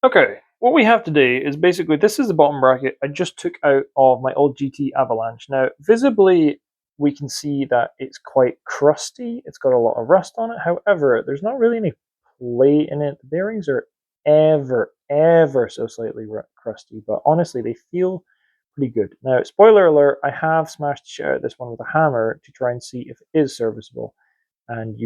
Okay, what we have today is basically this is the bottom bracket I just took out of my old GT Avalanche. Now, visibly, we can see that it's quite crusty. It's got a lot of rust on it. However, there's not really any play in it. The bearings are ever so slightly crusty, but honestly, they feel pretty good. Now, spoiler alert, I have smashed the shit out of this one with a hammer to try and see if it is serviceable. And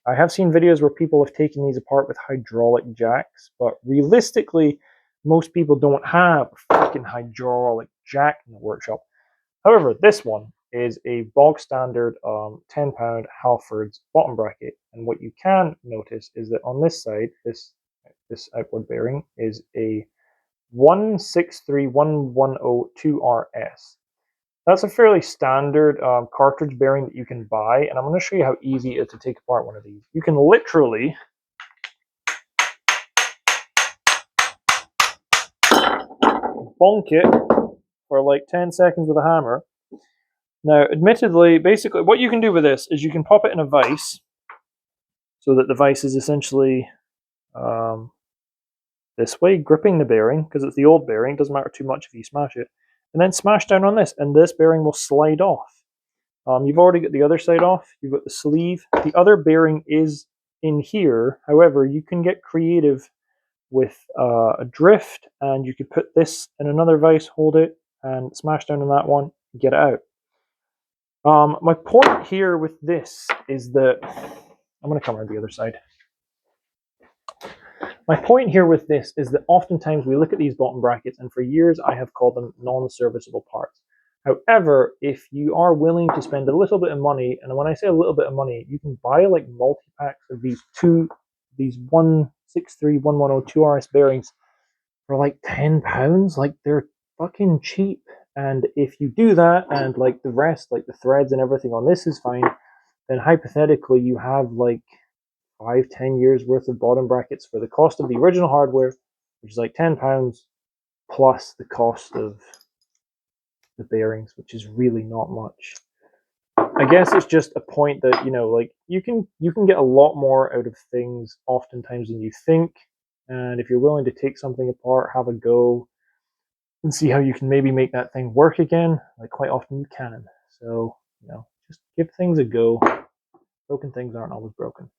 I have seen videos where people have taken these apart with hydraulic jacks, but realistically, most people don't have a freaking hydraulic jack in the workshop. However, this one is a bog standard 10-pound Halfords bottom bracket, and what you can notice is that on this side, this outboard bearing is a 163110-2RS. That's a fairly standard cartridge bearing that you can buy, and I'm going to show you how easy it is to take apart one of these. You can literally bonk it for like 10 seconds with a hammer. Now, admittedly, basically, what you can do with this is you can pop it in a vise, so that the vise is essentially this way, gripping the bearing, because it's the old bearing. It doesn't matter too much if you smash it. And then smash down on this, and this bearing will slide off. You've already got the other side off. You've got the sleeve. The other bearing is in here. However, you can get creative with a drift, and you could put this in another vise, hold it, and smash down on that one, get it out. My point here with this is that I'm going to come around the other side. My point here with this is that oftentimes we look at these bottom brackets, and for years I have called them non-serviceable parts. However, if you are willing to spend a little bit of money, and when I say a little bit of money, you can buy like multi-packs of these 163110-2RS bearings for like £10. Like, they're fucking cheap. And if you do that, and like the rest, like the threads and everything on this is fine, then hypothetically you have like 5-10 years worth of bottom brackets for the cost of the original hardware, which is like £10, plus the cost of the bearings, which is really not much. I guess it's just a point that, like, you can get a lot more out of things oftentimes than you think. And if you're willing to take something apart, have a go, and see how you can maybe make that thing work again, like quite often you can. So, just give things a go. Broken things aren't always broken.